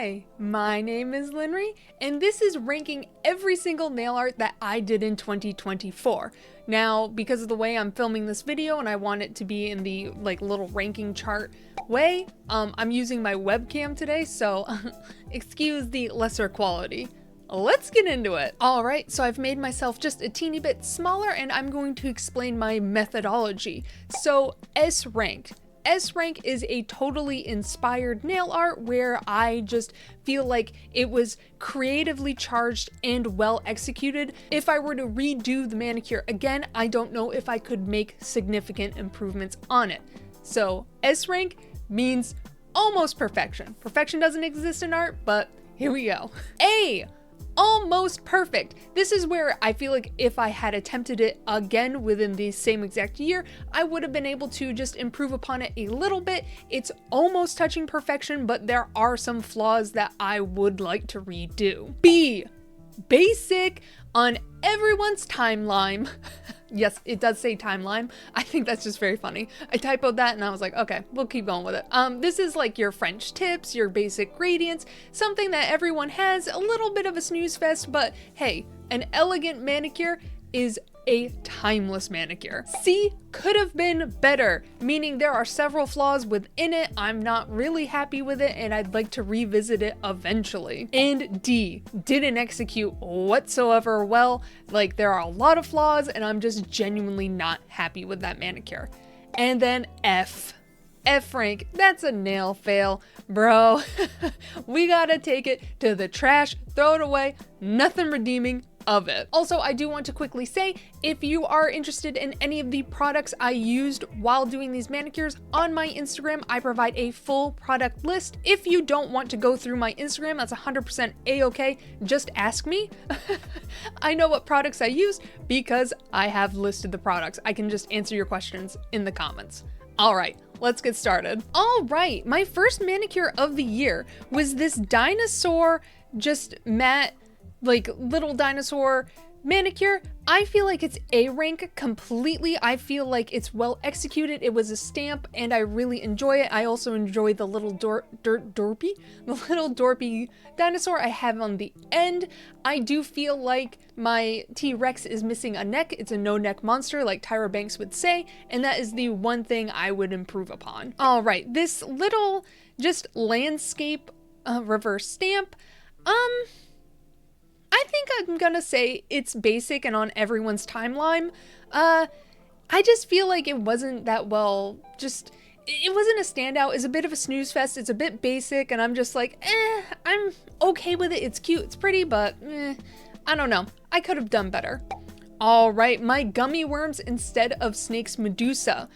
Hi, my name is Linry, and this is ranking every single nail art that I did in 2024. Now, because of the way I'm filming this video and I want it to be in the little ranking chart way, I'm using my webcam today, so excuse the lesser quality. Let's get into it. Alright, so I've made myself just a teeny bit smaller and I'm going to explain my methodology. So, S rank. S rank is a totally inspired nail art where I just feel like it was creatively charged and well executed. If I were to redo the manicure again, I don't know if I could make significant improvements on it. So S rank means almost perfection. Perfection doesn't exist in art, but here we go. A. Almost perfect. This is where I feel like if I had attempted it again within the same exact year, I would have been able to just improve upon it a little bit. It's almost touching perfection, but there are some flaws that I would like to redo. B. Basic on everyone's timeline. Yes, it does say timeline. I think that's just very funny. I typoed that and I was like, okay, we'll keep going with it. This is like your French tips, your basic gradients, something that everyone has, a little bit of a snooze fest, but hey, an elegant manicure is a timeless manicure. C could have been better, meaning there are several flaws within it. I'm not really happy with it and I'd like to revisit it eventually. And D, didn't execute whatsoever well. Like, there are a lot of flaws and I'm just genuinely not happy with that manicure. And then F. F rank, that's a nail fail, bro. We gotta take it to the trash, throw it away, nothing redeeming of it. Also, I do want to quickly say, if you are interested in any of the products I used while doing these manicures, on my Instagram, I provide a full product list. If you don't want to go through my Instagram, that's 100% a-okay, just ask me. I know what products I used because I have listed the products. I can just answer your questions in the comments. All right, let's get started. All right, my first manicure of the year was this dinosaur, just matte, little dinosaur manicure. I feel like it's A rank completely. I feel like it's well executed. It was a stamp and I really enjoy it. I also enjoy the little dorpy dinosaur I have on the end. I do feel like my T-Rex is missing a neck. It's a no-neck monster like Tyra Banks would say, and that is the one thing I would improve upon. All right, this little just landscape reverse stamp, I think I'm gonna say it's basic and on everyone's timeline. I just feel like it wasn't that well, it wasn't a standout. It's a bit of a snooze fest. It's a bit basic and I'm just like, I'm okay with it. It's cute, it's pretty, but I don't know. I could have done better. All right, my gummy worms instead of snake's medusa.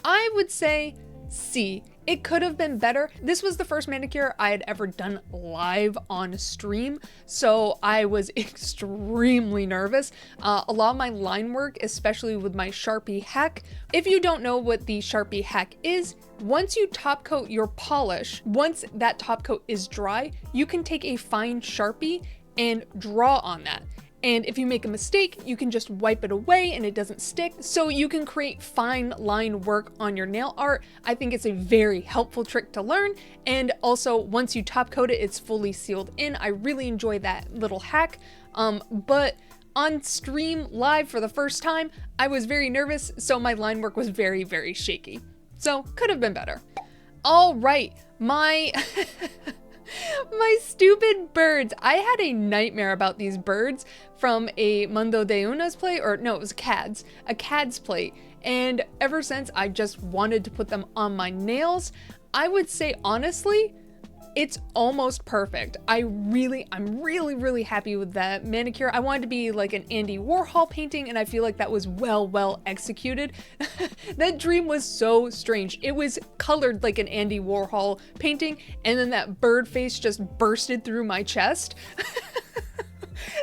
I would say C. It could have been better. This was the first manicure I had ever done live on stream, so I was extremely nervous. A lot of my line work, especially with my Sharpie hack. If you don't know what the Sharpie hack is, once you top coat your polish, once that top coat is dry, you can take a fine Sharpie and draw on that. And if you make a mistake, you can just wipe it away and it doesn't stick. So you can create fine line work on your nail art. I think it's a very helpful trick to learn. And also, once you top coat it, it's fully sealed in. I really enjoy that little hack. But on stream live for the first time, I was very nervous, so my line work was very, very shaky. So could have been better. All right, my stupid birds. I had a nightmare about these birds from a Mundo de Una's play, or no, it was a CAD's play. And ever since, I just wanted to put them on my nails. I would say, honestly, it's almost perfect. I'm really happy with that manicure. I wanted to be like an Andy Warhol painting, and I feel like that was well executed. That dream was so strange. It was colored like an Andy Warhol painting, and then that bird face just bursted through my chest.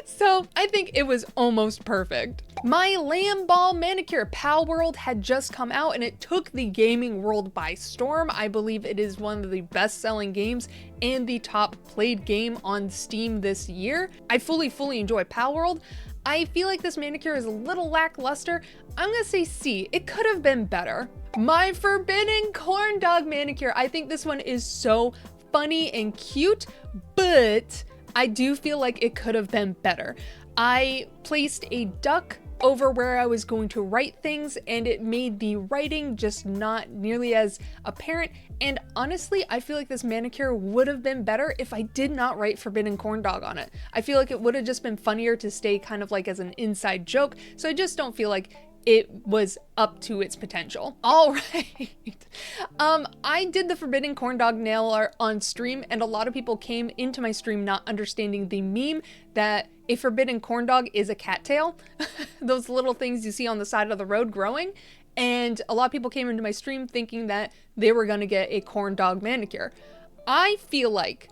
So I think it was almost perfect. My lamball manicure, Palworld, had just come out and it took the gaming world by storm. I believe it is one of the best-selling games and the top played game on Steam this year. I fully enjoy Palworld. I feel like this manicure is a little lackluster. I'm gonna say C. It could have been better. My forbidden corn dog manicure. I think this one is so funny and cute, but I do feel like it could have been better. I placed a duck over where I was going to write things, and it made the writing just not nearly as apparent. And honestly, I feel like this manicure would have been better if I did not write forbidden corn dog on it. I feel like it would have just been funnier to stay kind of like as an inside joke, so I just don't feel like it was up to its potential. All right. I did the forbidden corn dog nail art on stream, and a lot of people came into my stream not understanding the meme that a forbidden corn dog is a cattail. Those little things you see on the side of the road growing. And a lot of people came into my stream thinking that they were gonna get a corn dog manicure. I feel like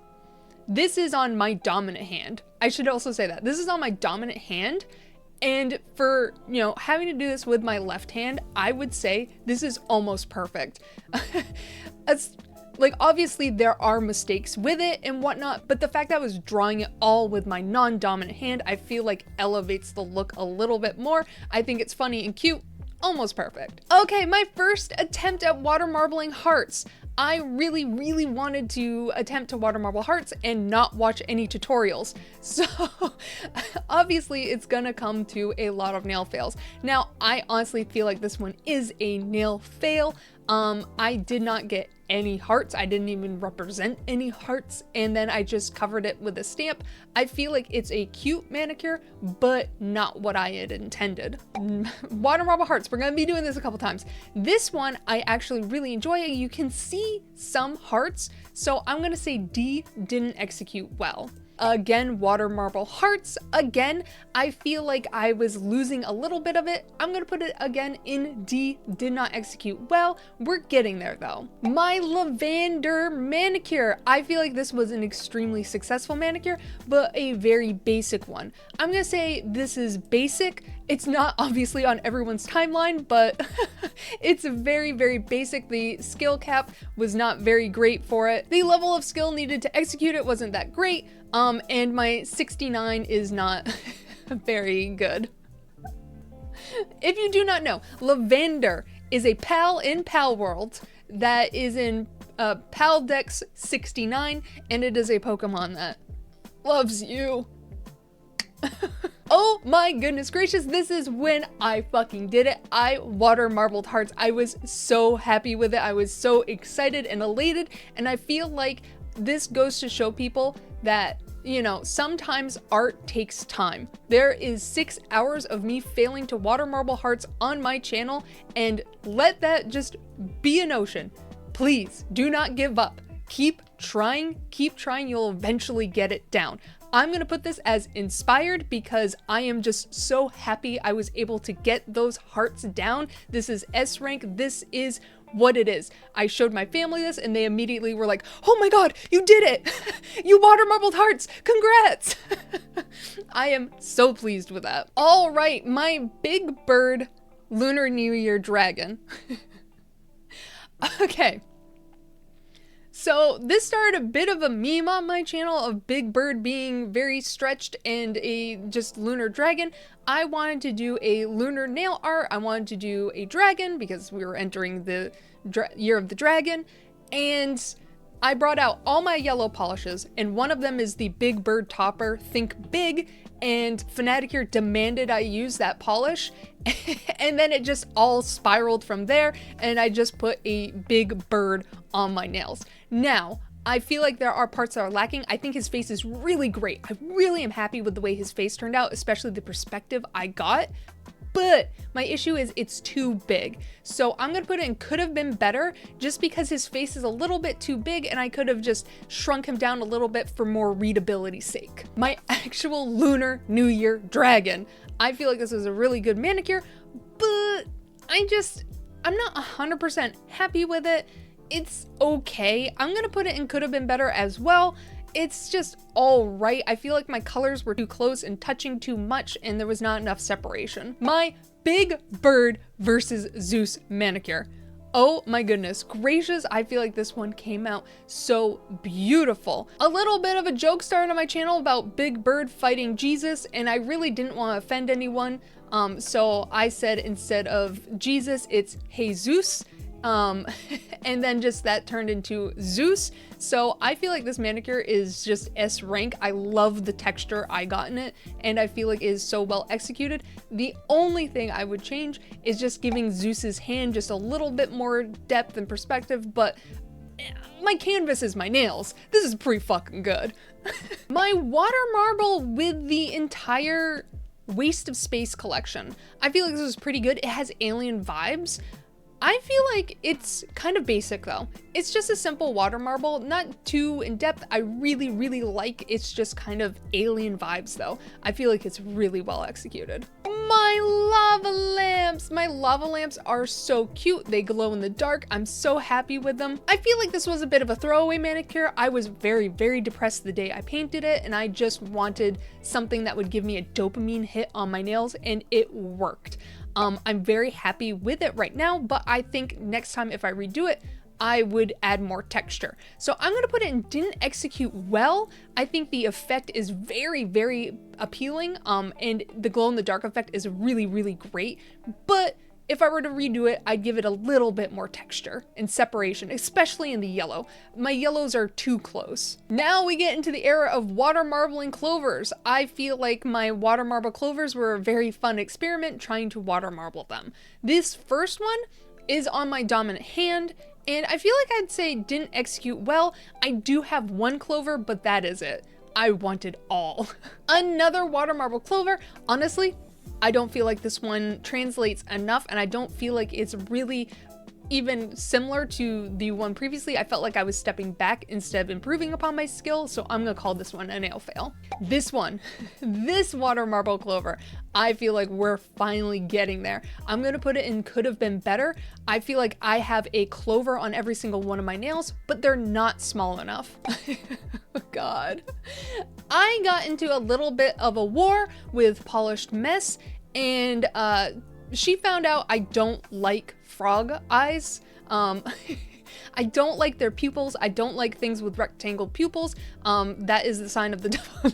this is on my dominant hand. I should also say that. This is on my dominant hand. And for, you know, having to do this with my left hand, I would say this is almost perfect. Like, obviously there are mistakes with it and whatnot, but the fact that I was drawing it all with my non-dominant hand, I feel like elevates the look a little bit more. I think it's funny and cute. Almost perfect. Okay, my first attempt at water marbling hearts. I really wanted to attempt to water marble hearts and not watch any tutorials. So obviously it's gonna come to a lot of nail fails. Now, I honestly feel like this one is a nail fail. I did not get any hearts. I didn't even represent any hearts, and then I just covered it with a stamp. I feel like it's a cute manicure, but not what I had intended. Water marble hearts, we're gonna be doing this a couple times. This one I actually really enjoy. You can see some hearts, so I'm gonna say D didn't execute well. Again, water marble hearts. Again, I feel like I was losing a little bit of it. I'm gonna put it again in D, did not execute well. We're getting there though. My lavender manicure. I feel like this was an extremely successful manicure, but a very basic one. I'm gonna say this is basic. It's not obviously on everyone's timeline, but it's very basic. The skill cap was not very great for it. The level of skill needed to execute it wasn't that great. And my 69 is not very good. If you do not know, lavender is a pal in palworld that is in Pal Dex 69, and it is a Pokemon that loves you. Oh my goodness gracious, this is when I fucking did it. I water marbled hearts. I was so happy with it. I was so excited and elated, and I feel like this goes to show people that, you know, sometimes art takes time. There is 6 hours of me failing to water marble hearts on my channel, and let that just be a notion. Please do not give up. Keep trying, you'll eventually get it down. I'm gonna put this as inspired because I am just so happy I was able to get those hearts down. This is S rank, this is what it is. I showed my family this and they immediately were like, oh my god, you did it! You water marbled hearts, congrats! I am so pleased with that. All right, my big bird Lunar New Year dragon. Okay. So this started a bit of a meme on my channel of Big Bird being very stretched and a just lunar dragon. I wanted to do a lunar nail art. I wanted to do a dragon because we were entering the year of the dragon. And I brought out all my yellow polishes, and one of them is the Big Bird topper, think big, and Fanaticure demanded I use that polish. And then it just all spiraled from there, and I just put a big bird on my nails. Now, I feel like there are parts that are lacking. I think his face is really great. I really am happy with the way his face turned out, especially the perspective I got. But my issue is it's too big. So I'm gonna put it in could have been better, just because his face is a little bit too big and I could have just shrunk him down a little bit for more readability's sake. My actual Lunar New Year dragon. I feel like this is a really good manicure, but I'm not 100% happy with it. It's okay. I'm gonna put it in could have been better as well. It's just all right. I feel like my colors were too close and touching too much, and there was not enough separation. My Big Bird versus Zeus manicure. Oh my goodness gracious, I feel like this one came out so beautiful. A little bit of a joke started on my channel about Big Bird fighting Jesus, and I really didn't want to offend anyone. So I said instead of Jesus, it's Jesus. And then just that turned into Zeus. So I feel like this manicure is just S rank. I love the texture I got in it, and I feel like it is so well executed. The only thing I would change is just giving Zeus's hand just a little bit more depth and perspective, but my canvas is my nails. This is pretty fucking good. My water marble with the entire Waste of Space collection. I feel like this was pretty good. It has alien vibes. I feel like it's kind of basic though. It's just a simple water marble, not too in depth. I really, really like it's just kind of alien vibes though. I feel like it's really well executed. My lava lamps! My lava lamps are so cute. They glow in the dark. I'm so happy with them. I feel like this was a bit of a throwaway manicure. I was very, very depressed the day I painted it, and I just wanted something that would give me a dopamine hit on my nails, and it worked. I'm very happy with it right now, but I think next time if I redo it, I would add more texture. So I'm gonna put it in didn't execute well. I think the effect is very, very appealing, and the glow in the dark effect is really, really great. But if I were to redo it, I'd give it a little bit more texture and separation, especially in the yellow. My yellows are too close. Now we get into the era of water marbling clovers. I feel like my water marble clovers were a very fun experiment trying to water marble them. This first one is on my dominant hand, and I feel like I'd say didn't execute well. I do have one clover, but that is it. I wanted all. Another water marble clover. Honestly, I don't feel like this one translates enough, and I don't feel like it's really even similar to the one previously. I felt like I was stepping back instead of improving upon my skill, so I'm gonna call this one a nail fail. This one, this water marble clover, I feel like we're finally getting there. I'm gonna put it in could have been better. I feel like I have a clover on every single one of my nails, but they're not small enough. God. I got into a little bit of a war with Polished Mess, and she found out I don't like frog eyes. I don't like their pupils. I don't like things with rectangle pupils. That is the sign of the devil.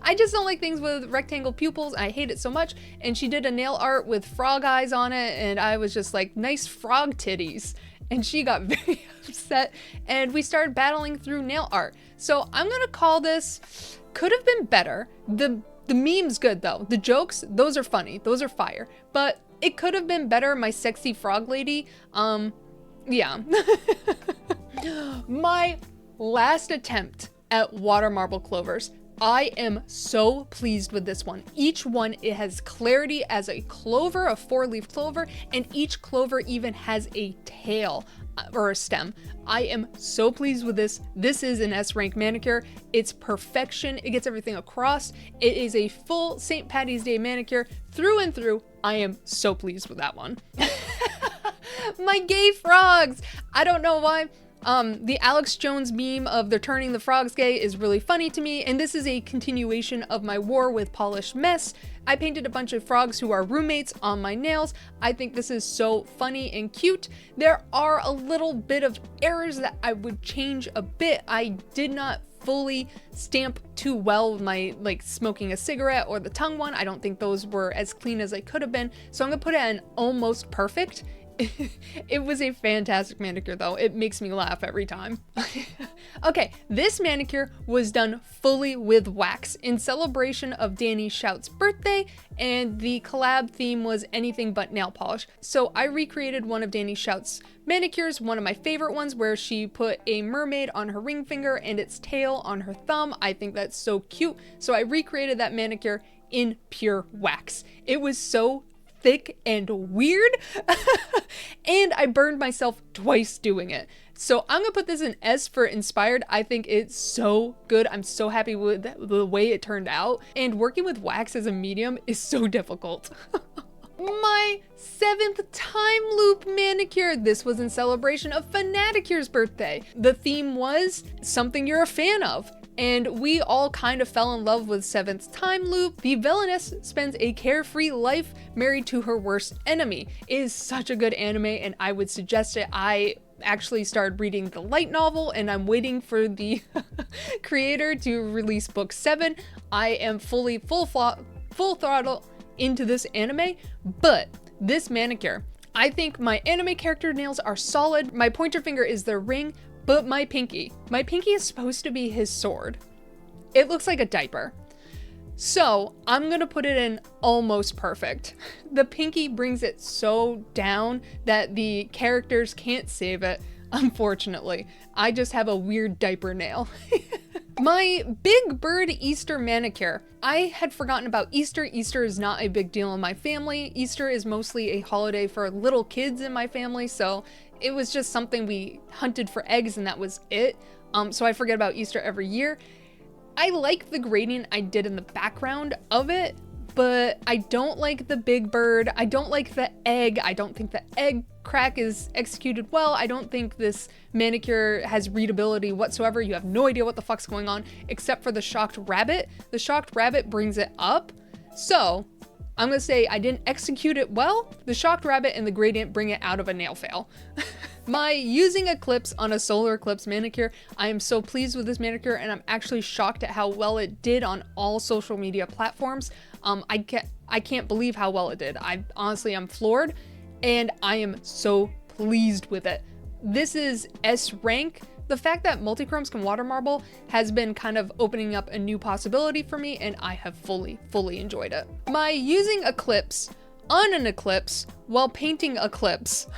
I just don't like things with rectangle pupils. I hate it so much. And she did a nail art with frog eyes on it, and I was just like, nice frog titties. And she got very upset, and we started battling through nail art. So I'm gonna call this could have been better. The meme's good though. The jokes, those are funny. Those are fire. But it could have been better, my sexy frog lady. Yeah. My last attempt at water marble clovers. I am so pleased with this one. Each one, it has clarity as a clover, a 4-leaf clover, and each clover even has a tail or a stem. I am so pleased with this. This is an S rank manicure. It's perfection. It gets everything across. It is a full St. Patty's Day manicure through and through. I am so pleased with that one. My gay frogs. I don't know why. The Alex Jones meme of they're turning the frogs gay is really funny to me, and this is a continuation of my war with Polished Mess. I painted a bunch of frogs who are roommates on my nails. I think this is so funny and cute. There are a little bit of errors that I would change a bit. I did not fully stamp too well with my like smoking a cigarette or the tongue one. I don't think those were as clean as I could have been, so I'm gonna put it at an almost perfect. It was a fantastic manicure though. It makes me laugh every time. Okay, this manicure was done fully with wax in celebration of Danieshout's birthday, and the collab theme was anything but nail polish. So I recreated one of Danieshout's manicures, one of my favorite ones, where she put a mermaid on her ring finger and its tail on her thumb. I think that's so cute. So I recreated that manicure in pure wax. It was so thick and weird, and I burned myself twice doing it. So I'm gonna put this in S for inspired. I think it's so good. I'm so happy with the way it turned out, and working with wax as a medium is so difficult. My 7th time loop manicure. This was in celebration of Fanaticure's birthday. The theme was something you're a fan of, and we all kind of fell in love with 7th time loop. The villainess spends a carefree life married to her worst enemy. It is such a good anime, and I would suggest it. I actually started reading the light novel, and I'm waiting for the creator to release book 7. I am full throttle into this anime, but this manicure, I think my anime character nails are solid. My pointer finger is their ring, but my pinky is supposed to be his sword. It looks like a diaper. So I'm gonna put it in almost perfect. The pinky brings it so down that the characters can't save it, unfortunately. I just have a weird diaper nail. My Big Bird Easter manicure. I had forgotten about Easter. Easter is not a big deal in my family. Easter is mostly a holiday for little kids in my family, so it was just something we hunted for eggs and that was it. So I forget about Easter every year. I like the gradient I did in the background of it, but I don't like the big bird. I don't like the egg. I don't think the egg crack is executed well. I don't think this manicure has readability whatsoever. You have no idea what the fuck's going on except for the shocked rabbit. The shocked rabbit brings it up. So I'm gonna say I didn't execute it well. The shocked rabbit and the gradient bring it out of a nail fail. My using Eclipse on a solar eclipse manicure. I am so pleased with this manicure and I'm actually shocked at how well it did on all social media platforms. I can't believe how well it did. I'm floored and I am so pleased with it. This is S rank. The fact that multichromes can watermarble has been kind of opening up a new possibility for me and I have fully enjoyed it. My using Eclipse on an eclipse while painting Eclipse.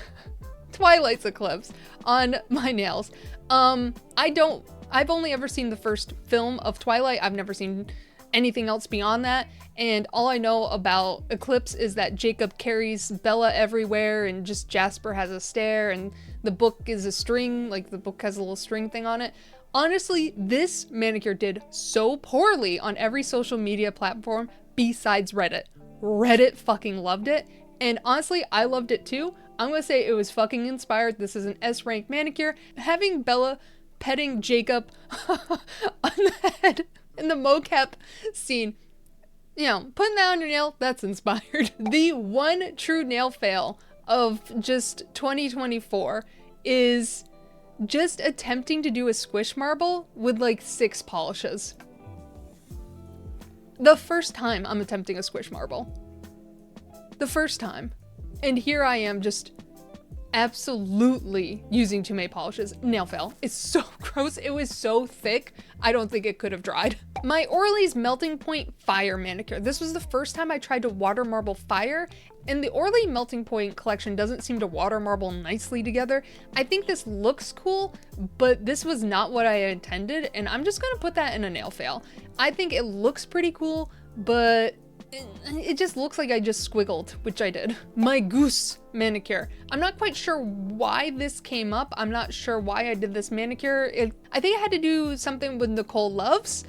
Twilight's Eclipse on my nails. I've only ever seen the first film of Twilight. I've never seen anything else beyond that. And all I know about Eclipse is that Jacob carries Bella everywhere and just Jasper has a stare and the book is a string, like the book has a little string thing on it. Honestly, this manicure did so poorly on every social media platform besides Reddit. Reddit fucking loved it. And honestly, I loved it too. I'm gonna say it was fucking inspired. This is an S rank manicure. Having Bella petting Jacob on the head in the mocap scene, you know, putting that on your nail, that's inspired. The one true nail fail of just 2024 is just attempting to do a squish marble with like 6 polishes. The first time I'm attempting a squish marble. The first time. And here I am just absolutely using too many polishes. Nail fail. It's so gross. It was so thick. I don't think it could have dried. My Orly's Melting Point Fire manicure. This was the first time I tried to water marble fire, and the Orly Melting Point collection doesn't seem to water marble nicely together. I think this looks cool, but this was not what I intended, and I'm just gonna put that in a nail fail. I think it looks pretty cool, but it just looks like I just squiggled, which I did. My Goose manicure. I'm not quite sure why this came up. I'm not sure why I did this manicure. I think it had to do something with Nicole loves.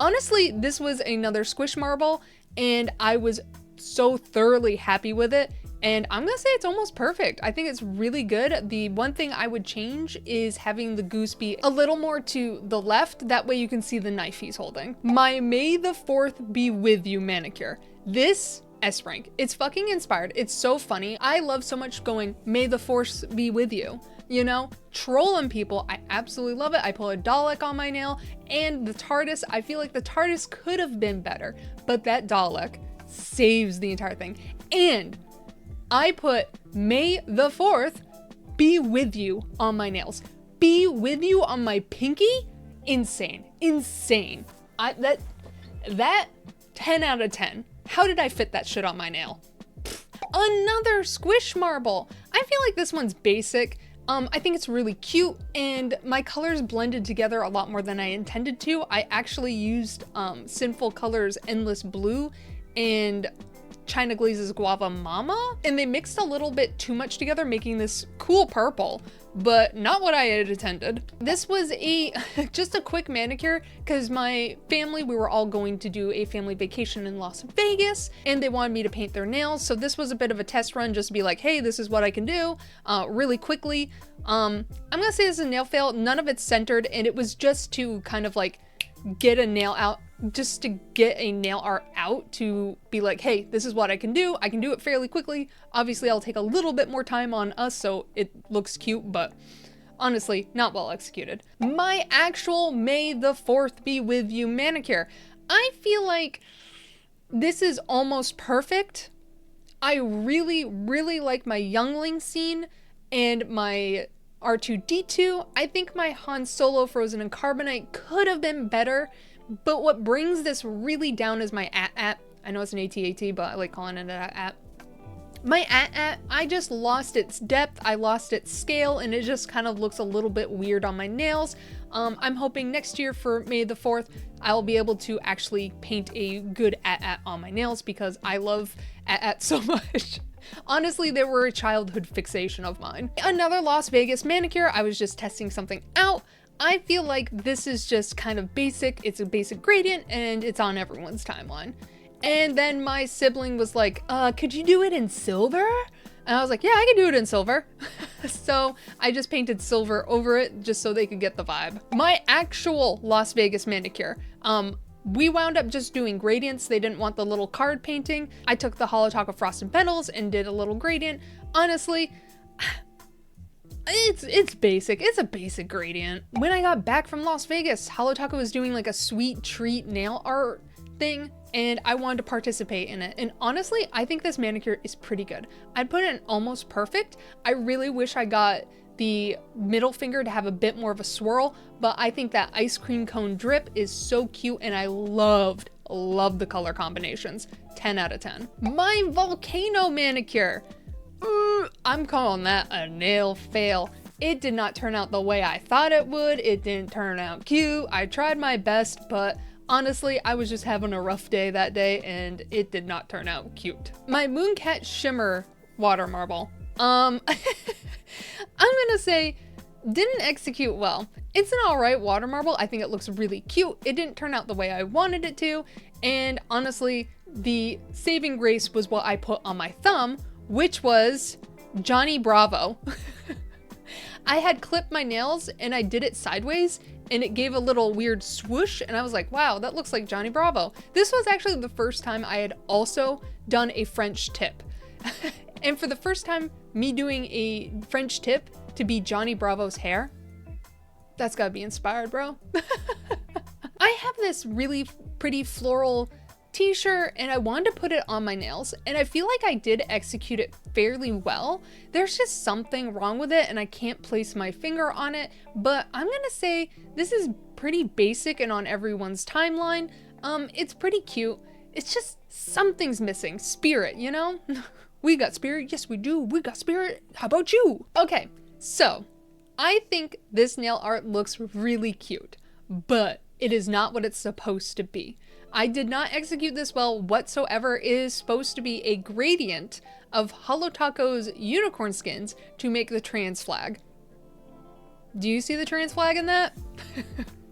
Honestly, this was another squish marble and I was so thoroughly happy with it. And I'm gonna say it's almost perfect. I think it's really good. The one thing I would change is having the goose be a little more to the left. That way you can see the knife he's holding. My May the 4th be with you manicure. This S rank. It's fucking inspired. It's so funny. I love so much going, may the force be with you. You know, trolling people. I absolutely love it. I pull a Dalek on my nail and the TARDIS. I feel like the TARDIS could have been better, but that Dalek saves the entire thing. And I put May the 4th be with you on my nails. Be with you on my pinky? Insane. Insane. That 10 out of 10. How did I fit that shit on my nail? Another squish marble. I feel like this one's basic. I think it's really cute and my colors blended together a lot more than I intended to. I actually used Sinful Colors Endless Blue and China Glaze's Guava Mama, and they mixed a little bit too much together, making this cool purple, but not what I had intended. This was just a quick manicure because my family, we were all going to do a family vacation in Las Vegas and they wanted me to paint their nails. So this was a bit of a test run just to be like, hey, this is what I can do really quickly. I'm gonna say this is a nail fail. None of it's centered and it was just to kind of like get a nail out, just to get a nail art out to be like, hey, this is what I can do. I can do it fairly quickly. Obviously, I'll take a little bit more time on us so it looks cute, but honestly, not well executed. My actual May the 4th be with you manicure. I feel like this is almost perfect. I really, really like my youngling scene and my R2-D2. I think my Han Solo Frozen in Carbonite could have been better, but what brings this really down is my at. I know it's an AT-AT, but I like calling it an at. My at, I just lost its depth, I lost its scale, and it just kind of looks a little bit weird on my nails. I'm hoping next year for May the 4th, I'll be able to actually paint a good at on my nails because I love at so much. Honestly, they were a childhood fixation of mine. Another Las Vegas manicure, I was just testing something out. I feel like this is just kind of basic, it's a basic gradient, and it's on everyone's timeline. And then my sibling was like, could you do it in silver? And I was like, yeah, I can do it in silver. So I just painted silver over it just so they could get the vibe. My actual Las Vegas manicure, we wound up just doing gradients. They didn't want the little card painting. I took the Holotaco Frosted Petals and did a little gradient. Honestly, it's basic. It's a basic gradient. When I got back from Las Vegas, Holotaco was doing like a sweet treat nail art thing, and I wanted to participate in it. And honestly, I think this manicure is pretty good. I'd put it in almost perfect. I really wish I got the middle finger to have a bit more of a swirl, but I think that ice cream cone drip is so cute, and I love the color combinations. 10 out of 10. My volcano manicure. I'm calling that a nail fail. It did not turn out the way I thought it would. It didn't turn out cute. I tried my best, but honestly, I was just having a rough day that day and it did not turn out cute. My Mooncat Shimmer water marble. I'm gonna say didn't execute well. It's an alright water marble. I think it looks really cute. It didn't turn out the way I wanted it to. And honestly, the saving grace was what I put on my thumb, which was Johnny Bravo. I had clipped my nails and I did it sideways and it gave a little weird swoosh, and I was like, wow, that looks like Johnny Bravo. This was actually the first time I had also done a French tip. And for the first time, me doing a French tip to be Johnny Bravo's hair, that's gotta be inspired, bro. I have this really pretty floral t-shirt and I wanted to put it on my nails, and I feel like I did execute it fairly well. There's just something wrong with it and I can't place my finger on it, but I'm gonna say this is pretty basic and on everyone's timeline. It's pretty cute. It's just something's missing. Spirit, you know? We got spirit. Yes, we do. We got spirit. How about you? Okay, so I think this nail art looks really cute, but it is not what it's supposed to be. I did not execute this well whatsoever. It is supposed to be a gradient of Holotaco's unicorn skins to make the trans flag. Do you see the trans flag in that?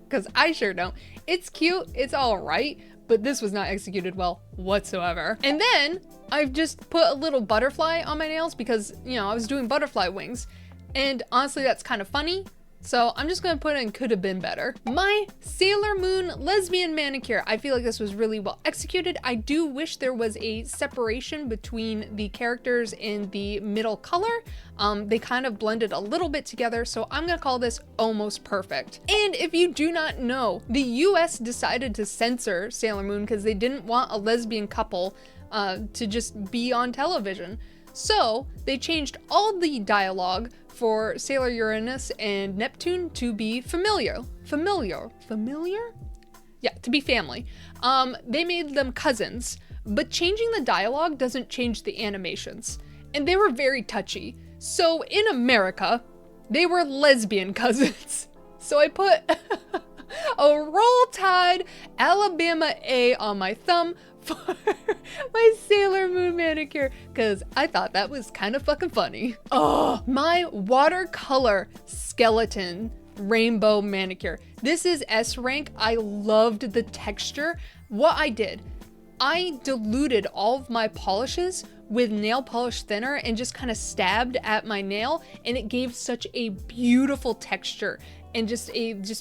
Because I sure don't. It's cute, it's all right, but this was not executed well whatsoever. And then I've just put a little butterfly on my nails because, you know, I was doing butterfly wings. And honestly, that's kind of funny. So I'm just gonna put in could have been better. My Sailor Moon lesbian manicure. I feel like this was really well executed. I do wish there was a separation between the characters in the middle color. They kind of blended a little bit together, so I'm gonna call this almost perfect. And if you do not know, the US decided to censor Sailor Moon because they didn't want a lesbian couple to just be on television. So they changed all the dialogue for Sailor Uranus and Neptune to be familiar? Yeah, to be family. They made them cousins, but changing the dialogue doesn't change the animations. And they were very touchy. So in America, they were lesbian cousins. So I put a Roll Tide Alabama A on my thumb for my Sailor Moon manicure because I thought that was kind of fucking funny. Oh, my watercolor skeleton rainbow manicure. This is S rank. I loved the texture. What I did, I diluted all of my polishes with nail polish thinner and just kind of stabbed at my nail, and it gave such a beautiful texture and just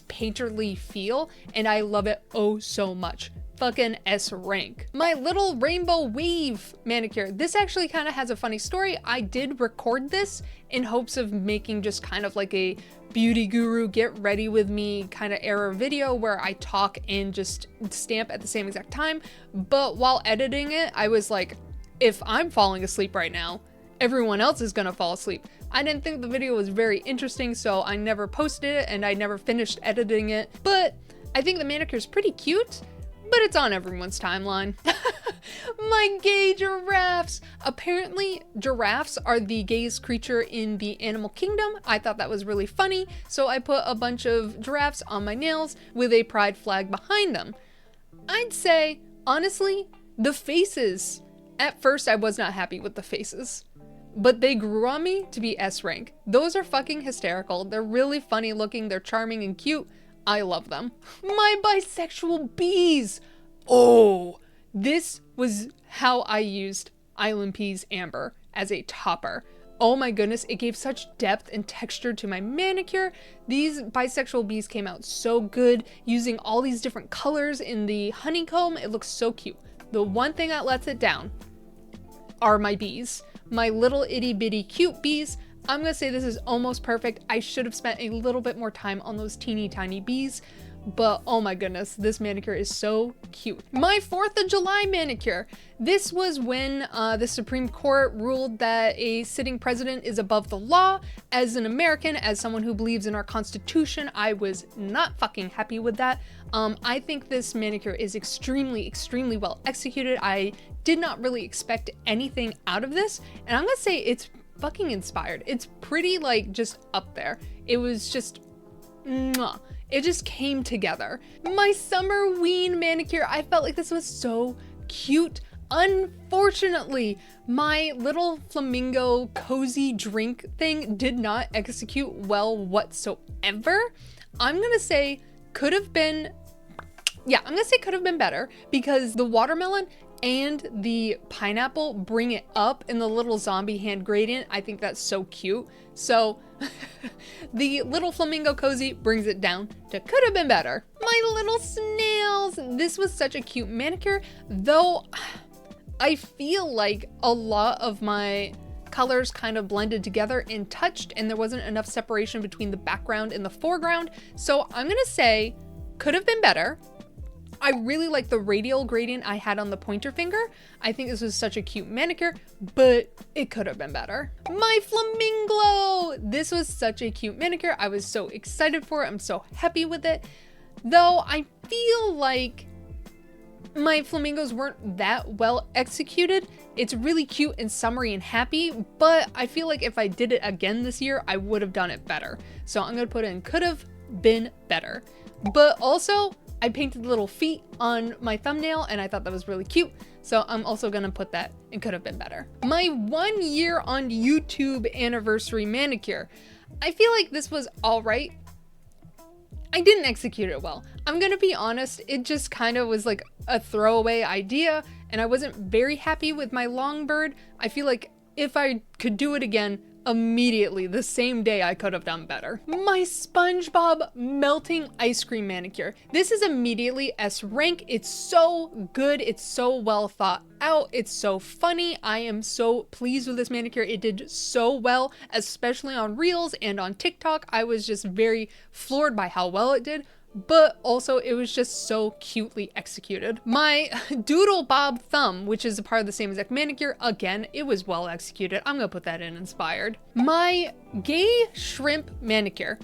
painterly feel, and I love it oh so much. Fucking S rank. My little rainbow wave manicure. This actually kind of has a funny story. I did record this in hopes of making just kind of like a beauty guru get ready with me kind of error video where I talk and just stamp at the same exact time. But while editing it, I was like, if I'm falling asleep right now, everyone else is gonna fall asleep. I didn't think the video was very interesting, so I never posted it and I never finished editing it, but I think the manicure is pretty cute, but it's on everyone's timeline. My gay giraffes! Apparently, giraffes are the gayest creature in the animal kingdom. I thought that was really funny, so I put a bunch of giraffes on my nails with a pride flag behind them. I'd say, honestly, the faces. At first, I was not happy with the faces, but they grew on me to be S rank. Those are fucking hysterical. They're really funny looking, they're charming and cute. I love them. My bisexual bees! Oh, this was how I used Island Peas Amber as a topper. Oh my goodness, it gave such depth and texture to my manicure. These bisexual bees came out so good, using all these different colors in the honeycomb. It looks so cute. The one thing that lets it down are my bees. My little itty bitty cute bees. I'm gonna say this is almost perfect. I should have spent a little bit more time on those teeny tiny bees, but oh my goodness, this manicure is so cute. My 4th of July manicure. This was when the Supreme Court ruled that a sitting president is above the law. As an American, as someone who believes in our Constitution, I was not fucking happy with that. I think this manicure is extremely, extremely well executed. I did not really expect anything out of this, and I'm gonna say it's fucking inspired. It's pretty like just up there. It was just mwah. It just came together. My summerween manicure, I felt like this was so cute. Unfortunately, my little flamingo cozy drink thing did not execute well whatsoever. I'm gonna say could have been better, because the watermelon and the pineapple bring it up in the little zombie hand gradient. I think that's so cute. So the little flamingo cozy brings it down to could have been better. My little snails. This was such a cute manicure, though I feel like a lot of my colors kind of blended together and touched, and there wasn't enough separation between the background and the foreground. So I'm gonna say could have been better. I really like the radial gradient I had on the pointer finger. I think this was such a cute manicure, but it could have been better. My flamingo! This was such a cute manicure. I was so excited for it. I'm so happy with it. Though I feel like my flamingos weren't that well executed. It's really cute and summery and happy, but I feel like if I did it again this year, I would have done it better. So I'm gonna put in could have been better. But also, I painted little feet on my thumbnail and I thought that was really cute. So I'm also gonna put that in could have been better. My 1 year on YouTube anniversary manicure. I feel like this was all right. I didn't execute it well. I'm gonna be honest, it just kind of was like a throwaway idea and I wasn't very happy with my long bird. I feel like if I could do it again, immediately the same day I could have done better. My SpongeBob melting ice cream manicure. This is immediately S rank. It's so good. It's so well thought out. It's so funny. I am so pleased with this manicure. It did so well, especially on Reels and on TikTok. I was just very floored by how well it did, but also it was just so cutely executed. My Doodle Bob thumb, which is a part of the same exact manicure, again, it was well executed. I'm gonna put that in inspired. My gay shrimp manicure.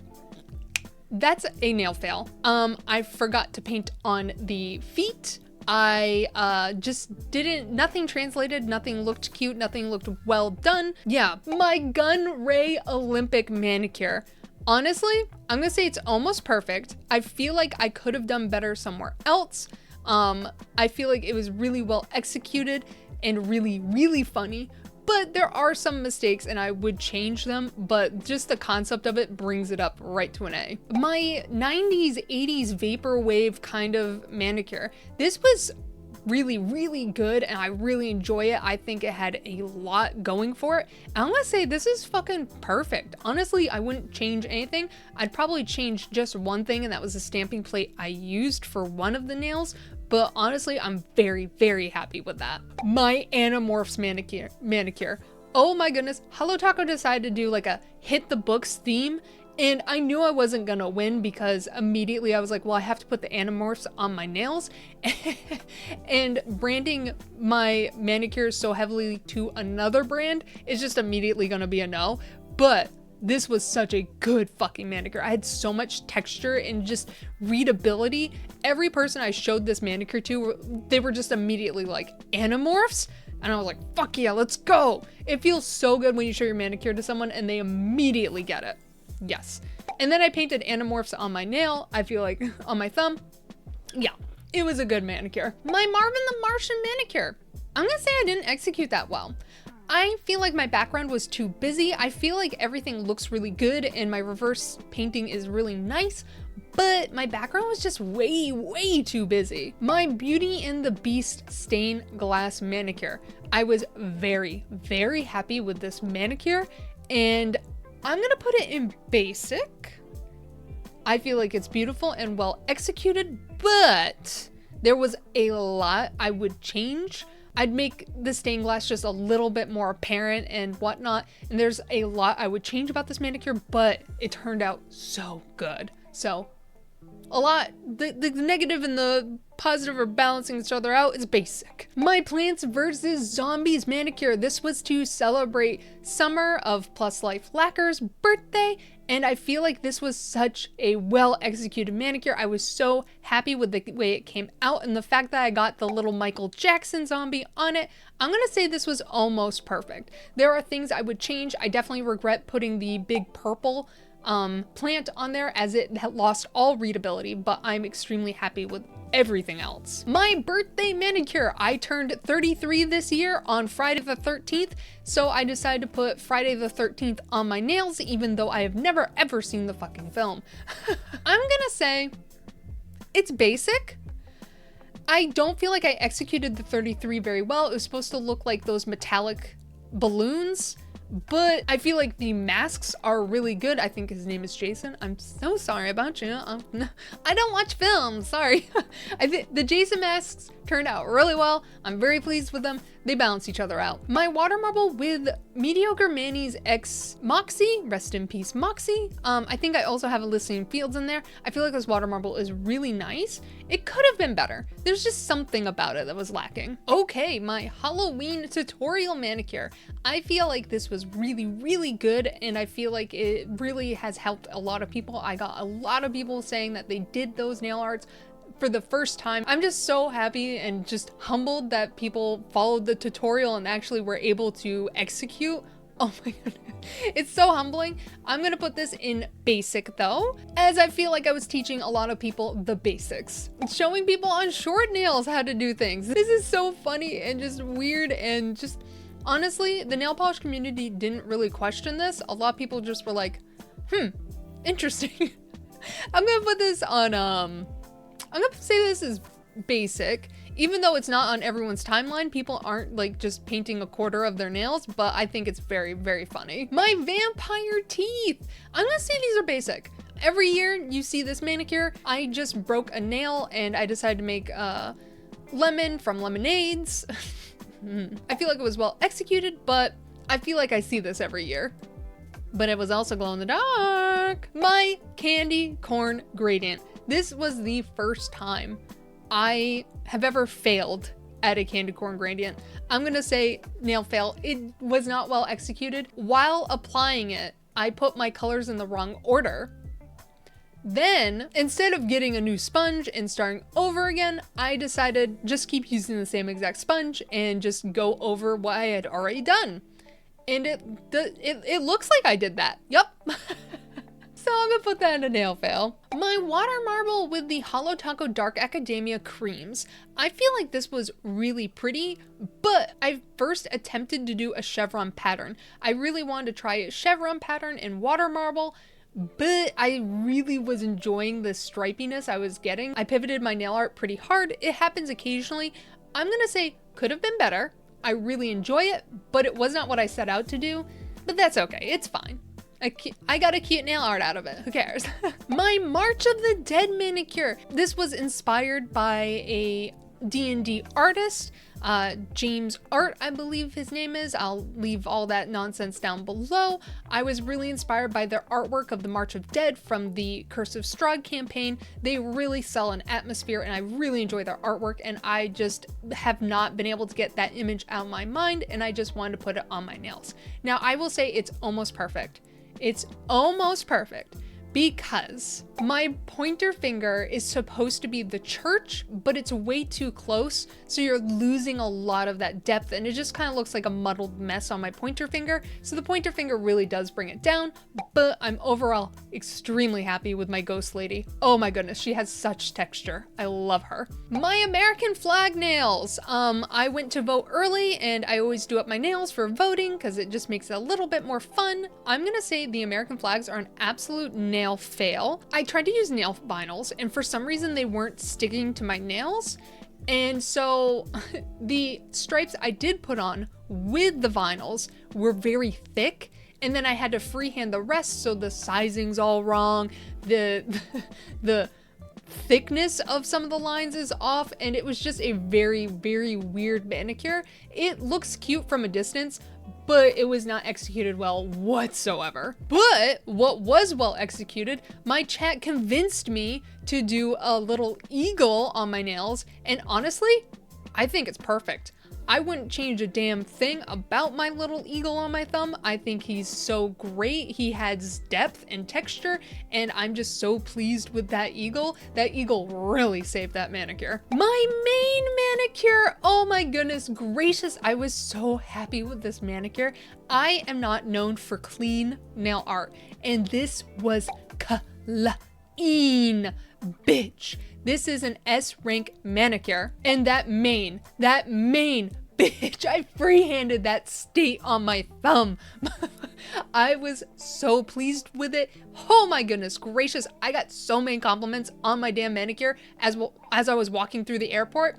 That's a nail fail. I forgot to paint on the feet. I just didn't, nothing translated, nothing looked cute, nothing looked well done. Yeah, my Gun Ray Olympic manicure. Honestly, I'm gonna say it's almost perfect. I feel like I could have done better somewhere else. I feel like it was really well executed and really, really funny, but there are some mistakes and I would change them, but just the concept of it brings it up right to an A. My 90s, 80s vaporwave kind of manicure. This was really, really good and I really enjoy it. I think it had a lot going for it. And I'm gonna say this is fucking perfect. Honestly, I wouldn't change anything. I'd probably change just one thing, and that was the stamping plate I used for one of the nails. But honestly, I'm very, very happy with that. My Animorphs manicure. Oh my goodness. Hello Taco decided to do like a hit the books theme, And I knew I wasn't gonna win because immediately I was like, well, I have to put the animorphs on my nails. And branding my manicure so heavily to another brand is just immediately gonna be a no. But this was such a good fucking manicure. I had so much texture and just readability. Every person I showed this manicure to, they were just immediately like, animorphs? And I was like, fuck yeah, let's go. It feels so good when you show your manicure to someone and they immediately get it. Yes. And then I painted animorphs on my nail. I feel like on my thumb. Yeah, it was a good manicure. My Marvin the Martian manicure. I'm gonna say I didn't execute that well. I feel like my background was too busy. I feel like everything looks really good and my reverse painting is really nice, but my background was just way too busy. My Beauty and the Beast stained glass manicure. I was very happy with this manicure, and I'm gonna put it in basic. I feel like it's beautiful and well executed, but there was a lot I would change. I'd make the stained glass just a little bit more apparent and whatnot. And there's a lot I would change about this manicure, but it turned out so good. So a lot, the negative and the positive are balancing each other out. It's basic. My Plants vs. Zombies manicure. This was to celebrate Summer of Plus Life Lacquer's birthday. And I feel like this was such a well executed manicure. I was so happy with the way it came out and the fact that I got the little Michael Jackson zombie on it. I'm gonna say this was almost perfect. There are things I would change. I definitely regret putting the big purple plant on there as it lost all readability, but I'm extremely happy with everything else. My birthday manicure. I turned 33 this year on Friday the 13th, so I decided to put Friday the 13th on my nails, even though I have never ever seen the fucking film. I'm gonna say it's basic. I don't feel like I executed the 33 very well. It was supposed to look like those metallic balloons, but I feel like the masks are really good. I think his name is Jason. I'm so sorry about you. I don't watch films, sorry. I think the Jason masks turned out really well. I'm very pleased with them. They balance each other out. My water marble with Mediocre Manny's X Moxie, rest in peace Moxie. I think I also have a Listening Fields in there. I feel like this water marble is really nice. It could have been better. There's just something about it that was lacking. Okay, my Halloween tutorial manicure. I feel like this was really good, and I feel like it really has helped a lot of people. I got a lot of people saying that they did those nail arts for the first time. I'm just so happy and just humbled that people followed the tutorial and actually were able to execute. Oh my goodness, it's so humbling. I'm gonna put this in basic though, as I feel like I was teaching a lot of people the basics. Showing people on short nails how to do things. This is so funny and just weird, and just honestly, the nail polish community didn't really question this. A lot of people just were like, interesting. I'm gonna put this on, I'm gonna say this is basic. Even though it's not on everyone's timeline, people aren't like just painting a quarter of their nails, but I think it's very funny. My vampire teeth. I'm gonna say these are basic. Every year you see this manicure. I just broke a nail and I decided to make lemon from lemonades. I feel like it was well executed, but I feel like I see this every year. But it was also glow in the dark. My candy corn gradient. This was the first time I have ever failed at a candy corn gradient. I'm gonna say nail fail. It was not well executed. While applying it, I put my colors in the wrong order. Then, instead of getting a new sponge and starting over again, I decided just keep using the same exact sponge and just go over what I had already done. And it looks like I did that. Yup. So I'm gonna put that in a nail fail. My water marble with the Holo Taco Dark Academia creams. I feel like this was really pretty, but I first attempted to do a chevron pattern. I really wanted to try a chevron pattern in water marble, but I really was enjoying the stripiness I was getting. I pivoted my nail art pretty hard. It happens occasionally. I'm gonna say could have been better. I really enjoy it, but it was not what I set out to do, but that's okay, it's fine. I got a cute nail art out of it. Who cares? My March of the Dead manicure. This was inspired by a D&D artist, JamesRPGART, I believe his name is. I'll leave all that nonsense down below. I was really inspired by their artwork of the March of Dead from the Curse of Strahd campaign. They really sell an atmosphere and I really enjoy their artwork, and I just have not been able to get that image out of my mind, and I just wanted to put it on my nails. Now I will say it's almost perfect. It's almost perfect. Because my pointer finger is supposed to be the church, but it's way too close, so you're losing a lot of that depth, and it just kind of looks like a muddled mess on my pointer finger. So the pointer finger really does bring it down, but I'm overall extremely happy with my ghost lady. Oh my goodness, she has such texture. I love her. My American flag nails. I went to vote early, and I always do up my nails for voting because it just makes it a little bit more fun. I'm gonna say the American flags are an absolute nail fail. I tried to use nail vinyls, and for some reason they weren't sticking to my nails, and so the stripes I did put on with the vinyls were very thick, and then I had to freehand the rest, so the sizing's all wrong, the thickness of some of the lines is off, and it was just a very, very weird manicure. It looks cute from a distance, but it was not executed well whatsoever. But what was well executed, my chat convinced me to do a little eagle on my nails, and honestly, I think it's perfect. I wouldn't change a damn thing about my little eagle on my thumb. I think he's so great. He has depth and texture, and I'm just so pleased with that eagle. That eagle really saved that manicure. My Maine manicure, oh my goodness gracious, I was so happy with this manicure. I am not known for clean nail art, and this was clean, bitch. This is an S rank manicure, and that Maine, bitch, I freehanded that state on my thumb. I was so pleased with it. Oh my goodness gracious, I got so many compliments on my damn manicure as I was walking through the airport.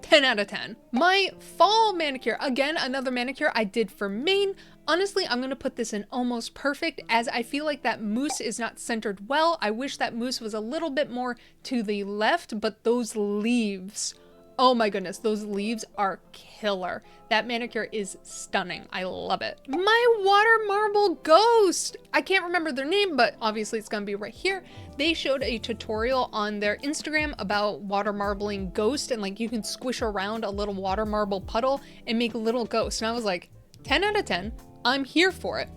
10 out of 10. My fall manicure, again, another manicure I did for Maine. Honestly, I'm gonna put this in almost perfect, as I feel like that mousse is not centered well. I wish that mousse was a little bit more to the left, but those leaves, oh my goodness, those leaves are killer. That manicure is stunning. I love it. My watermarble ghost. I can't remember their name, but obviously it's gonna be right here. They showed a tutorial on their Instagram about water marbling ghost, and like you can squish around a little water marble puddle and make little ghosts. And I was like, 10 out of 10. I'm here for it.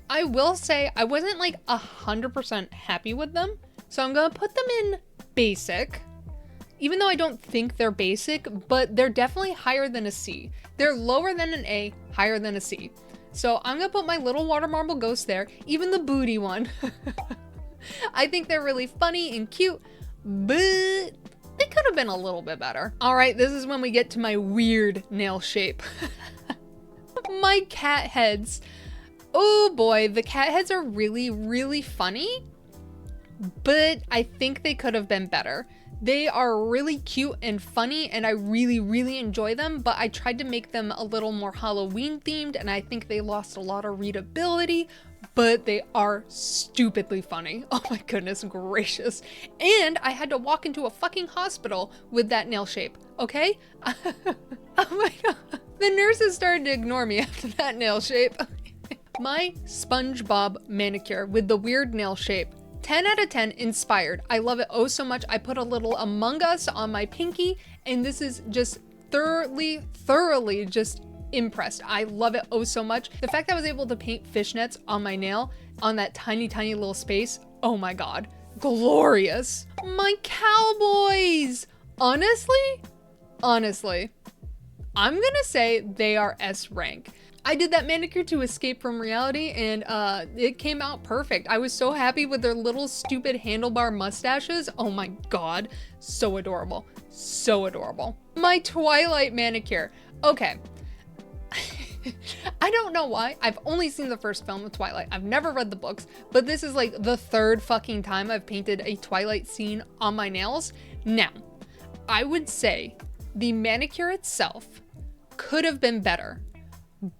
I will say I wasn't like 100% happy with them, so I'm gonna put them in basic. Even though I don't think they're basic, but they're definitely higher than a C. They're lower than an A, higher than a C. So I'm gonna put my little water marble ghost there, even the booty one. I think they're really funny and cute, but they could have been a little bit better. All right, this is when we get to my weird nail shape. My cat heads. Oh boy, the cat heads are really, really funny, but I think they could have been better. They are really cute and funny, and I really, really enjoy them, but I tried to make them a little more Halloween themed, and I think they lost a lot of readability, but they are stupidly funny. Oh my goodness gracious. And I had to walk into a fucking hospital with that nail shape, okay? Oh my god. The nurses started to ignore me after that nail shape. My SpongeBob manicure with the weird nail shape. 10 out of 10 inspired. I love it oh so much. I put a little Among Us on my pinky, and this is just thoroughly just impressed. I love it oh so much. The fact that I was able to paint fishnets on my nail on that tiny little space, oh my god, glorious. My cowboys, honestly, I'm gonna say they are S rank. I did that manicure to escape from reality, and it came out perfect. I was so happy with their little stupid handlebar mustaches. Oh my god, so adorable, so adorable. My Twilight manicure. Okay. I don't know why. I've only seen the first film of Twilight. I've never read the books, but this is like the third fucking time I've painted a Twilight scene on my nails. Now, I would say the manicure itself could have been better,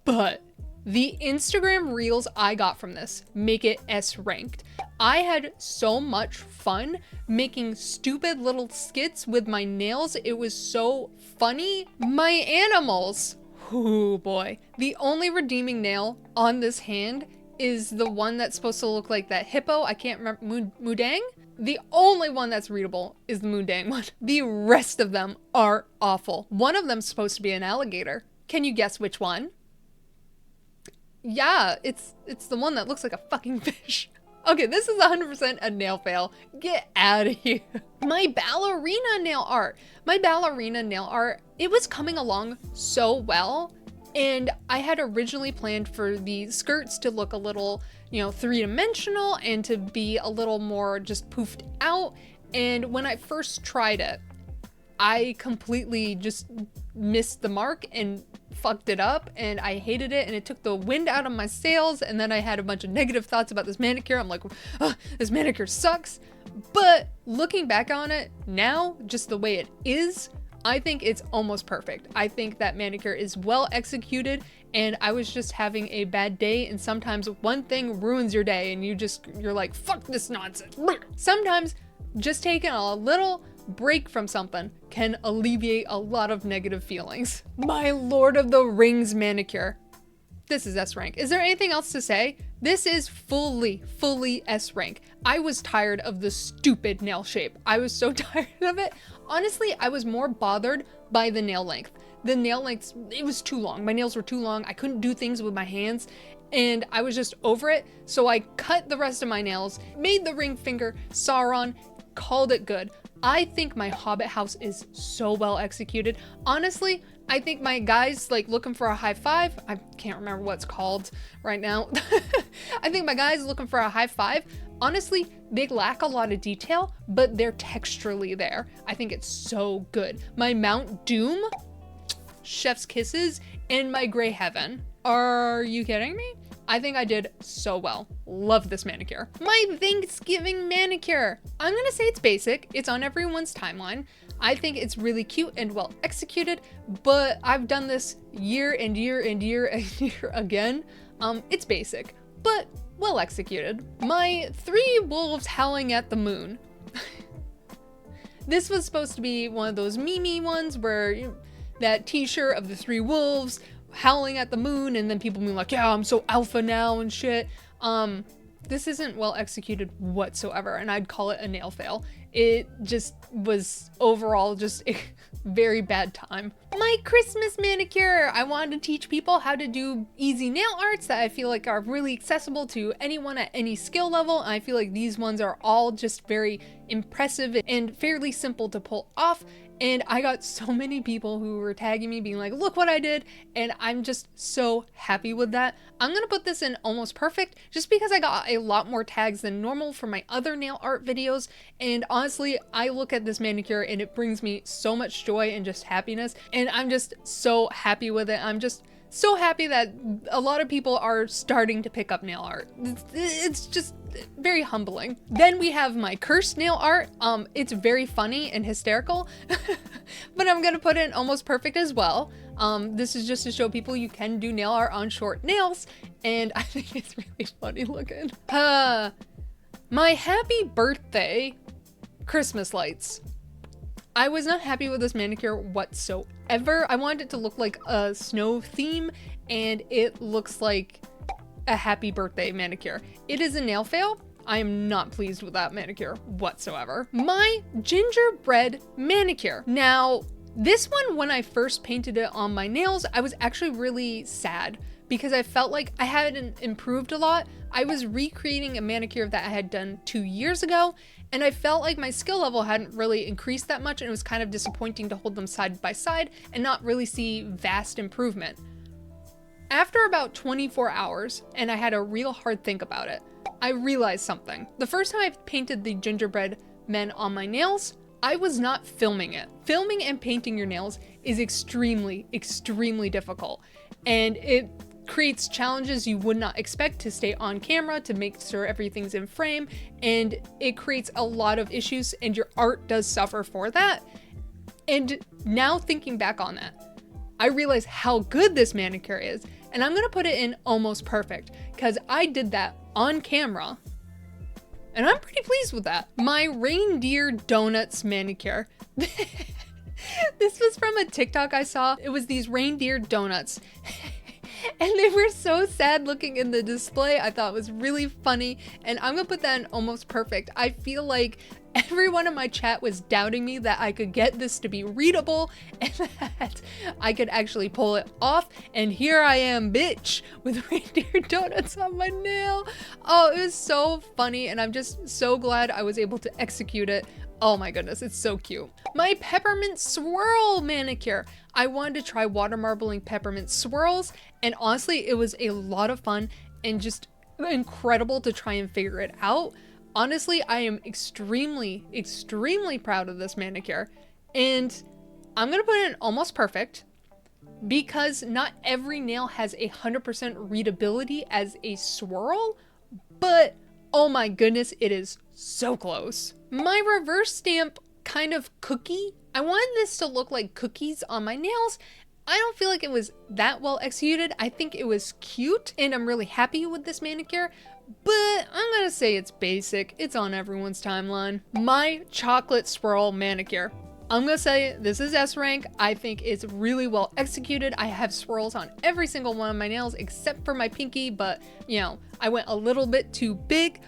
but The Instagram reels I got from this make it S ranked. I had so much fun making stupid little skits with my nails. It was so funny. My animals. Oh boy. The only redeeming nail on this hand is the one that's supposed to look like that hippo. I can't remember. Mudang? The only one that's readable is the Mudang one. The rest of them are awful. One of them's supposed to be an alligator. Can you guess which one? Yeah, it's the one that looks like a fucking fish. Okay, this is 100% a nail fail. Get out of here. My ballerina nail art. My ballerina nail art, it was coming along so well. And I had originally planned for the skirts to look a little, you know, three-dimensional and to be a little more just poofed out. And when I first tried it, I completely just missed the mark and fucked it up, and I hated it, and it took the wind out of my sails. And then I had a bunch of negative thoughts about this manicure. I'm like, oh, this manicure sucks. But looking back on it now, just the way it is, I think it's almost perfect. I think that manicure is well executed, and I was just having a bad day, and sometimes one thing ruins your day and you're like, fuck this nonsense. Sometimes just taking a little break from something can alleviate a lot of negative feelings. My Lord of the Rings manicure. This is S rank. Is there anything else to say? This is fully S rank. I was tired of the stupid nail shape. I was so tired of it. Honestly, I was more bothered by the nail length. The nail length, it was too long. My nails were too long. I couldn't do things with my hands, and I was just over it. So I cut the rest of my nails, made the ring finger Sauron, called it good. I think my Hobbit house is so well executed. Honestly, I think my guys like looking for a high five. I can't remember what it's called right now. I think my guys looking for a high five. Honestly, they lack a lot of detail, but they're texturally there. I think it's so good. My Mount Doom, chef's kisses, and my Gray Heaven. Are you kidding me? I think I did so well. Love this manicure. My Thanksgiving manicure. I'm gonna say it's basic. It's on everyone's timeline. I think it's really cute and well executed, but I've done this year and year and year and year again. It's basic, but well executed. My 3 wolves howling at the moon. This was supposed to be one of those meme ones where that t-shirt of the 3 wolves howling at the moon, and then people being like, yeah, I'm so alpha now and shit. This isn't well executed whatsoever, and I'd call it a nail fail. It just was overall just a very bad time. My Christmas manicure. I wanted to teach people how to do easy nail arts that I feel like are really accessible to anyone at any skill level. And I feel like these ones are all just very impressive and fairly simple to pull off. And I got so many people who were tagging me being like, look what I did. And I'm just so happy with that. I'm going to put this in almost perfect just because I got a lot more tags than normal for my other nail art videos. And honestly, I look at this manicure and it brings me so much joy and just happiness. And I'm just so happy with it. I'm just so happy that a lot of people are starting to pick up nail art. It's just very humbling. Then we have my cursed nail art. It's very funny and hysterical, but I'm gonna put it in almost perfect as well. This is just to show people you can do nail art on short nails, and I think it's really funny looking. My happy birthday Christmas lights. I was not happy with this manicure whatsoever. I wanted it to look like a snow theme, and it looks like a happy birthday manicure. It is a nail fail. I am not pleased with that manicure whatsoever. My gingerbread manicure. Now, this one, when I first painted it on my nails, I was actually really sad because I felt like I hadn't improved a lot. I was recreating a manicure that I had done 2 years ago, and I felt like my skill level hadn't really increased that much, and it was kind of disappointing to hold them side by side and not really see vast improvement. After about 24 hours, and I had a real hard think about it, I realized something. The first time I painted the gingerbread men on my nails, I was not filming it. Filming and painting your nails is extremely, extremely difficult, and it creates challenges you would not expect to stay on camera to make sure everything's in frame, and it creates a lot of issues, and your art does suffer for that. And now thinking back on that, I realize how good this manicure is, And I'm gonna put it in almost perfect because I did that on camera and I'm pretty pleased with that. My reindeer donuts manicure. This was from a TikTok I saw. It was these reindeer donuts. And they were so sad looking in the display. I thought it was really funny. And I'm gonna put that in almost perfect. I feel like everyone in my chat was doubting me that I could get this to be readable and that I could actually pull it off. And here I am, bitch, with reindeer donuts on my nail. Oh, it was so funny. And I'm just so glad I was able to execute it. Oh my goodness, it's so cute. My peppermint swirl manicure. I wanted to try water marbling peppermint swirls, and honestly, it was a lot of fun and just incredible to try and figure it out. Honestly, I am extremely, extremely proud of this manicure, and I'm gonna put it in almost perfect because not every nail has 100% readability as a swirl, but oh my goodness, it is so close. My reverse stamp kind of cookie. I wanted this to look like cookies on my nails. I don't feel like it was that well executed. I think it was cute and I'm really happy with this manicure, but I'm gonna say it's basic. It's on everyone's timeline. My chocolate swirl manicure. I'm gonna say this is S rank. I think it's really well executed. I have swirls on every single one of my nails except for my pinky, but you know, I went a little bit too big,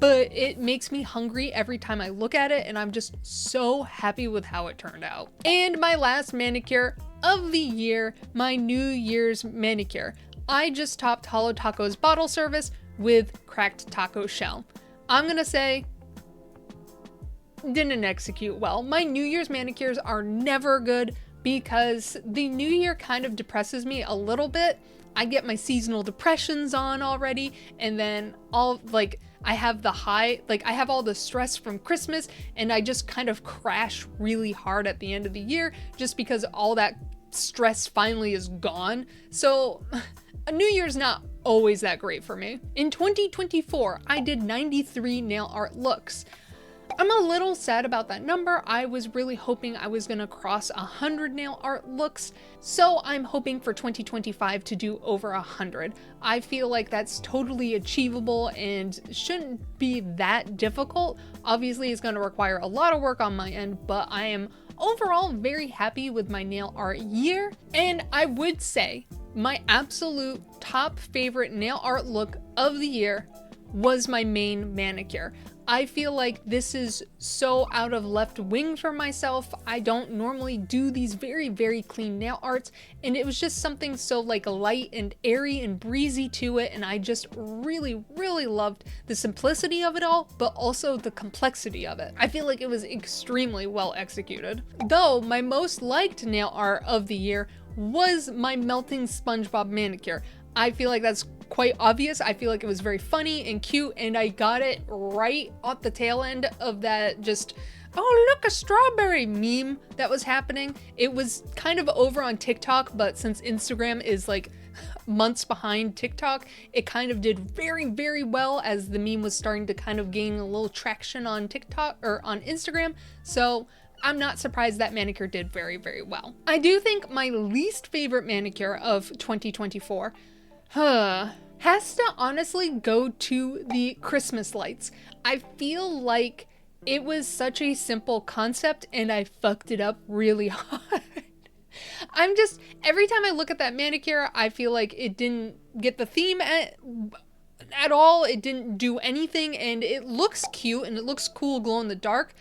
but it makes me hungry every time I look at it, and I'm just so happy with how it turned out. And my last manicure of the year, my New Year's manicure. I just topped Holo Taco's bottle service with cracked taco shell. I'm gonna say didn't execute well. My New Year's manicures are never good because the new year kind of depresses me a little bit. I get my seasonal depressions on already, and then I have the high, I have all the stress from Christmas, and I just kind of crash really hard at the end of the year just because all that stress finally is gone. So a New Year's not always that great for me. In 2024, I did 93 nail art looks. I'm a little sad about that number. I was really hoping I was gonna cross 100 nail art looks, so I'm hoping for 2025 to do over 100. I feel like that's totally achievable and shouldn't be that difficult. Obviously, it's gonna require a lot of work on my end, but I am overall very happy with my nail art year. And I would say my absolute top favorite nail art look of the year was my Maine manicure. I feel like this is so out of left wing for myself. I don't normally do these very, very clean nail arts, and it was just something so light and airy and breezy to it, and I just really, really loved the simplicity of it all, but also the complexity of it. I feel like it was extremely well executed. Though my most liked nail art of the year was my melting SpongeBob manicure. I feel like that's quite obvious. I feel like it was very funny and cute, and I got it right at the tail end of that just, oh look, a strawberry meme that was happening. It was kind of over on TikTok, but since Instagram is months behind TikTok, it kind of did very, very well as the meme was starting to kind of gain a little traction on TikTok or on Instagram. So I'm not surprised that manicure did very, very well. I do think my least favorite manicure of 2024 has to honestly go to the Christmas lights. I feel like it was such a simple concept and I fucked it up really hard. Every time I look at that manicure, I feel like it didn't get the theme at all. It didn't do anything, and it looks cute and it looks cool glow in the dark,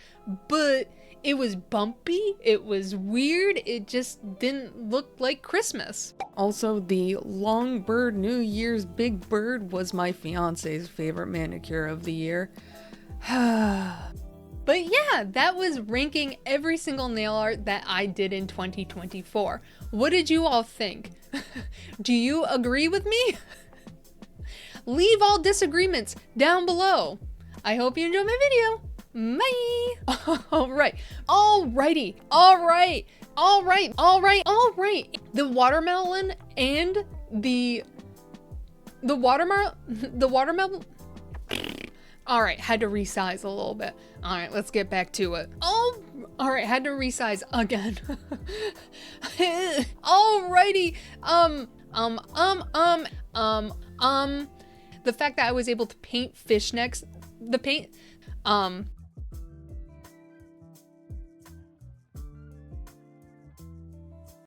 but it was bumpy, it was weird, it just didn't look like Christmas. Also, the long bird New Year's big bird was my fiance's favorite manicure of the year. But yeah, that was ranking every single nail art that I did in 2024. What did you all think? Do you agree with me? Leave all disagreements down below. I hope you enjoyed my video. Bye. Alrighty. The watermelon and the watermelon. All right, had to resize a little bit. All right, let's get back to it. All right, had to resize again. Alrighty. The fact that I was able to paint fishnecks,